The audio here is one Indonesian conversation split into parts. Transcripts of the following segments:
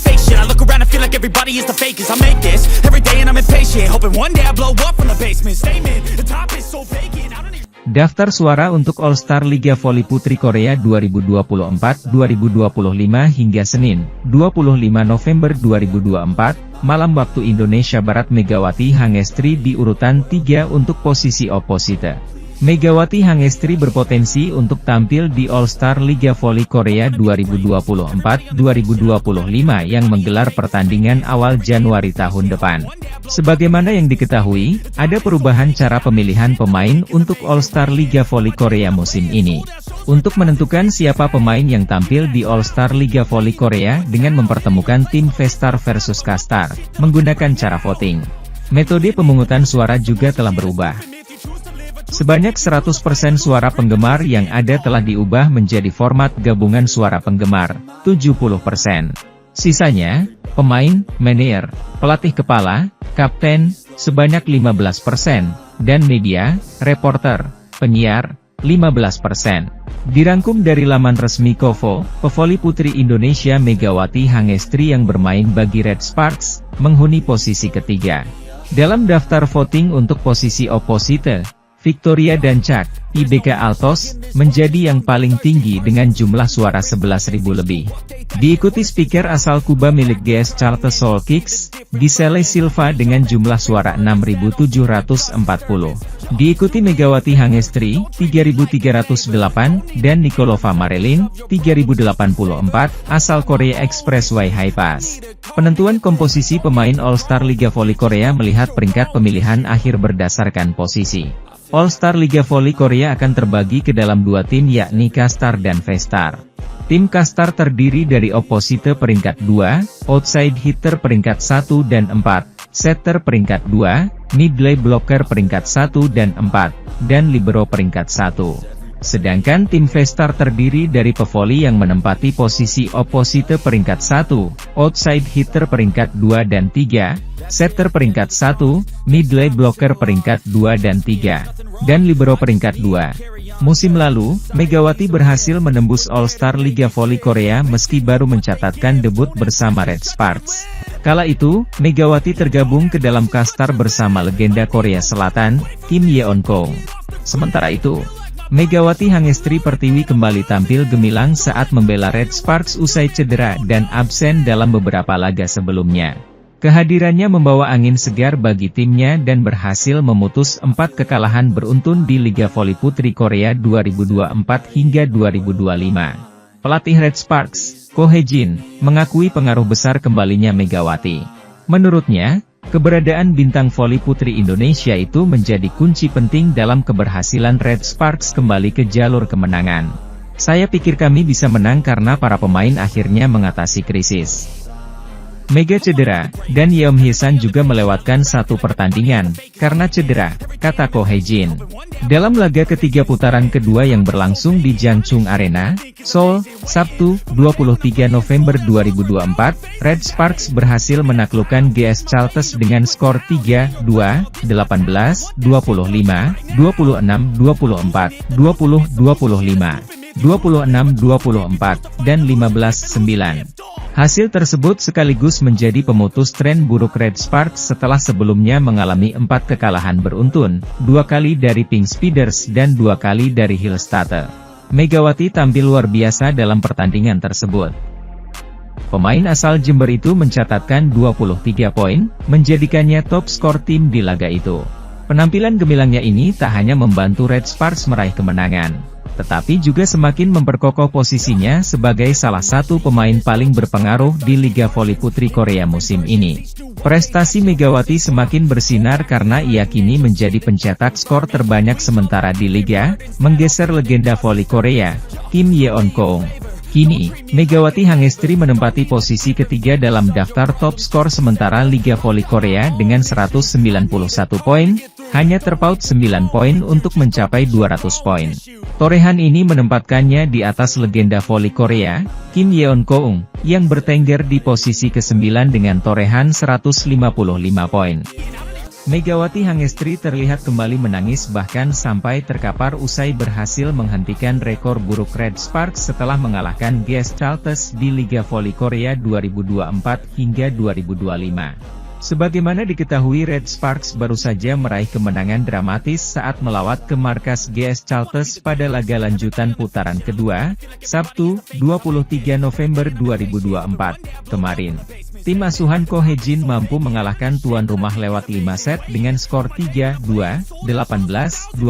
fake shit. I look around and feel like everybody is the fakest. I make this every day and I'm impatient, hoping one day I blow up from the basement. Statement, the top is so vacant, I don't even... Daftar suara untuk All-Star Liga Voli Putri Korea 2024-2025 hingga Senin, 25 November 2024, malam waktu Indonesia Barat. Megawati Hangestri di urutan 3 untuk posisi oposite. Megawati Hangestri berpotensi untuk tampil di All-Star Liga Voli Korea 2024-2025 yang menggelar pertandingan awal Januari tahun depan. Sebagaimana yang diketahui, ada perubahan cara pemilihan pemain untuk All-Star Liga Voli Korea musim ini. Untuk menentukan siapa pemain yang tampil di All-Star Liga Voli Korea dengan mempertemukan tim V-Star versus K-Star, menggunakan cara voting. Metode pemungutan suara juga telah berubah. Sebanyak 100% suara penggemar yang ada telah diubah menjadi format gabungan suara penggemar, 70%. Sisanya, pemain, manajer, pelatih kepala, kapten, sebanyak 15%, dan media, reporter, penyiar, 15%. Dirangkum dari laman resmi Kovo, pevoli putri Indonesia Megawati Hangestri yang bermain bagi Red Sparks, menghuni posisi ketiga. Dalam daftar voting untuk posisi oposite, Victoria dan Chuck, IBK Altos, menjadi yang paling tinggi dengan jumlah suara 11.000 lebih. Diikuti speaker asal Kuba milik GS Charter Soul Kicks, Giselle Silva dengan jumlah suara 6.740. Diikuti Megawati Hangestri, 3.308, dan Nikolova Marilyn, 3.084, asal Korea Expressway High Pass. Penentuan komposisi pemain All-Star Liga Voli Korea melihat peringkat pemilihan akhir berdasarkan posisi. All-Star Liga Voli Korea akan terbagi ke dalam 2 tim yakni K-Star dan V-Star. Tim K-Star terdiri dari oposite peringkat 2, outside hitter peringkat 1 dan 4, setter peringkat 2, middle blocker peringkat 1 dan 4, dan libero peringkat 1. Sedangkan tim V-Star terdiri dari pevoli yang menempati posisi oposite peringkat 1, outside hitter peringkat 2 dan 3, setter peringkat 1, middle blocker peringkat 2 dan 3, dan libero peringkat 2. Musim lalu, Megawati berhasil menembus All-Star Liga Voli Korea meski baru mencatatkan debut bersama Red Sparks. Kala itu, Megawati tergabung ke dalam K-Star bersama legenda Korea Selatan, Kim Yeon-kong. Sementara itu, Megawati Hangestri Pertiwi kembali tampil gemilang saat membela Red Sparks usai cedera dan absen dalam beberapa laga sebelumnya. Kehadirannya membawa angin segar bagi timnya dan berhasil memutus 4 kekalahan beruntun di Liga Voli Putri Korea 2024 hingga 2025. Pelatih Red Sparks, Ko Hae-jin, mengakui pengaruh besar kembalinya Megawati. Menurutnya, keberadaan bintang voli putri Indonesia itu menjadi kunci penting dalam keberhasilan Red Sparks kembali ke jalur kemenangan. Saya pikir kami bisa menang karena para pemain akhirnya mengatasi krisis. Mega cedera, dan Yeom Hye-san juga melewatkan 1 pertandingan, karena cedera, kata Ko Hae-jin. Dalam laga ketiga putaran kedua yang berlangsung di Jangchung Arena, Seoul, Sabtu, 23 November 2024, Red Sparks berhasil menaklukkan GS Charter dengan skor 3-2, 18-25, 26-24, 20-25, 26-24, dan 15-9. Hasil tersebut sekaligus menjadi pemutus tren buruk Red Sparks setelah sebelumnya mengalami 4 kekalahan beruntun, 2 kali dari Pink Speeders dan 2 kali dari Hillstatter. Megawati tampil luar biasa dalam pertandingan tersebut. Pemain asal Jember itu mencatatkan 23 poin, menjadikannya top skor tim di laga itu. Penampilan gemilangnya ini tak hanya membantu Red Sparks meraih kemenangan, tetapi juga semakin memperkokoh posisinya sebagai salah satu pemain paling berpengaruh di Liga Voli Putri Korea musim ini. Prestasi Megawati semakin bersinar karena ia kini menjadi pencetak skor terbanyak sementara di Liga, menggeser legenda voli Korea, Kim Yeon-kong. Kini, Megawati Hangestri menempati posisi ketiga dalam daftar top skor sementara Liga Voli Korea dengan 191 poin, hanya terpaut 9 poin untuk mencapai 200 poin. Torehan ini menempatkannya di atas legenda voli Korea, Kim Yeon-kong, yang bertengger di posisi ke-9 dengan torehan 155 poin. Megawati Hangestri terlihat kembali menangis bahkan sampai terkapar usai berhasil menghentikan rekor buruk Red Sparks setelah mengalahkan GS Chalters di Liga Voli Korea 2024 hingga 2025. Sebagaimana diketahui, Red Sparks baru saja meraih kemenangan dramatis saat melawat ke markas GS Chalters pada laga lanjutan putaran kedua, Sabtu, 23 November 2024, kemarin. Tim asuhan Ko Hae-jin mampu mengalahkan tuan rumah lewat 5 set dengan skor 3-2, 18-25,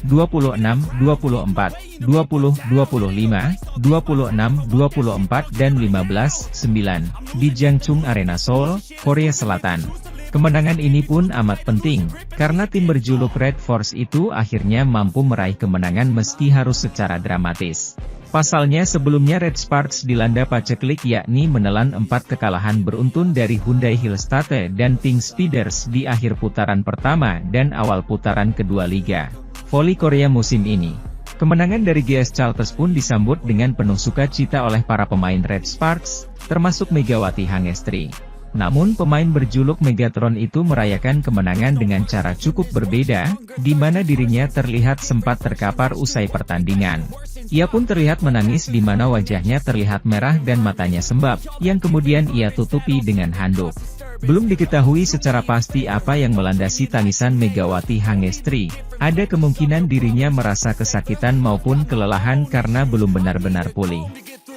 26-24, 20-25, 26-24 dan 15-9, di Jangchung Arena Seoul, Korea Selatan. Kemenangan ini pun amat penting, karena tim berjuluk Red Force itu akhirnya mampu meraih kemenangan meski harus secara dramatis. Pasalnya sebelumnya Red Sparks dilanda paceklik, yakni menelan 4 kekalahan beruntun dari Hyundai Hillstate dan Pink Speeders di akhir putaran pertama dan awal putaran kedua Liga Voli Korea musim ini. Kemenangan dari GS Chalters pun disambut dengan penuh sukacita oleh para pemain Red Sparks, termasuk Megawati Hangestri. Namun pemain berjuluk Megatron itu merayakan kemenangan dengan cara cukup berbeda, di mana dirinya terlihat sempat terkapar usai pertandingan. Ia pun terlihat menangis di mana wajahnya terlihat merah dan matanya sembab, yang kemudian ia tutupi dengan handuk. Belum diketahui secara pasti apa yang melandasi tangisan Megawati Hangestri. Ada kemungkinan dirinya merasa kesakitan maupun kelelahan karena belum benar-benar pulih.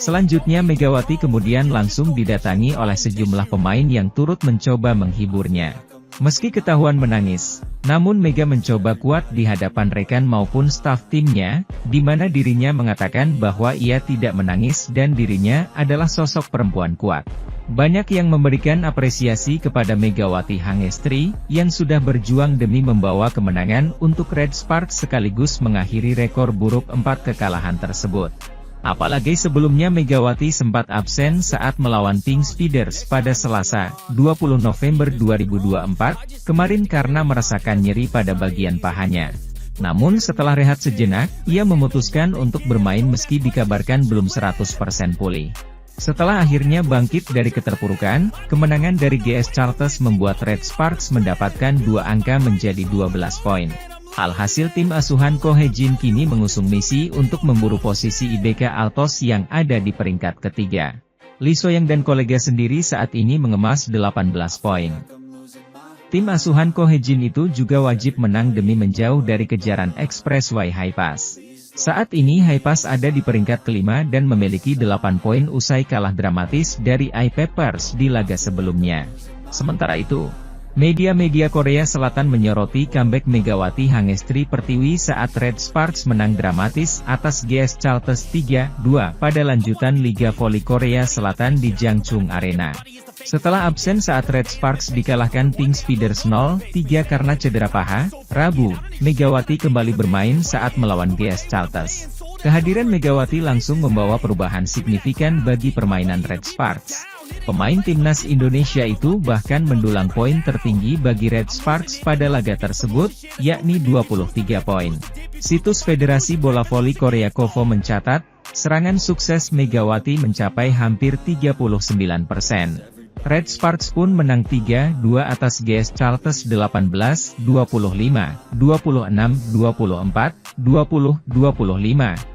Selanjutnya Megawati kemudian langsung didatangi oleh sejumlah pemain yang turut mencoba menghiburnya. Meski ketahuan menangis, namun Mega mencoba kuat di hadapan rekan maupun staf timnya, di mana dirinya mengatakan bahwa ia tidak menangis dan dirinya adalah sosok perempuan kuat. Banyak yang memberikan apresiasi kepada Megawati Hangestri, yang sudah berjuang demi membawa kemenangan untuk Red Sparks sekaligus mengakhiri rekor buruk 4 kekalahan tersebut. Apalagi sebelumnya Megawati sempat absen saat melawan Pink Speeders pada Selasa, 20 November 2024, kemarin karena merasakan nyeri pada bagian pahanya. Namun setelah rehat sejenak, ia memutuskan untuk bermain meski dikabarkan belum 100% pulih. Setelah akhirnya bangkit dari keterpurukan, kemenangan dari GS Chalters membuat Red Sparks mendapatkan 2 angka menjadi 12 poin. Alhasil tim asuhan Ko Hae-jin kini mengusung misi untuk memburu posisi IBK Altos yang ada di peringkat ketiga. Lee So-young dan kolega sendiri saat ini mengemas 18 poin. Tim asuhan Ko Hae-jin itu juga wajib menang demi menjauh dari kejaran Expressway Highpass. Saat ini Highpass ada di peringkat kelima dan memiliki 8 poin usai kalah dramatis dari I-Peppers di laga sebelumnya. Sementara itu, media-media Korea Selatan menyoroti comeback Megawati Hangestri Pertiwi saat Red Sparks menang dramatis atas GS Chalters 3-2 pada lanjutan Liga Voli Korea Selatan di Jangchung Arena. Setelah absen saat Red Sparks dikalahkan Pink Speeders 0-3 karena cedera paha, Rabu, Megawati kembali bermain saat melawan GS Chalters. Kehadiran Megawati langsung membawa perubahan signifikan bagi permainan Red Sparks. Pemain timnas Indonesia itu bahkan mendulang poin tertinggi bagi Red Sparks pada laga tersebut, yakni 23 poin. Situs Federasi Bola Voli Korea KOVO mencatat, serangan sukses Megawati mencapai hampir 39%. Red Sparks pun menang 3-2 atas GS Chalters 18-25, 26-24, 20-25,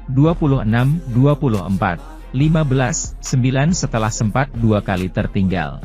26-24, 15-9 setelah sempat 2 kali tertinggal.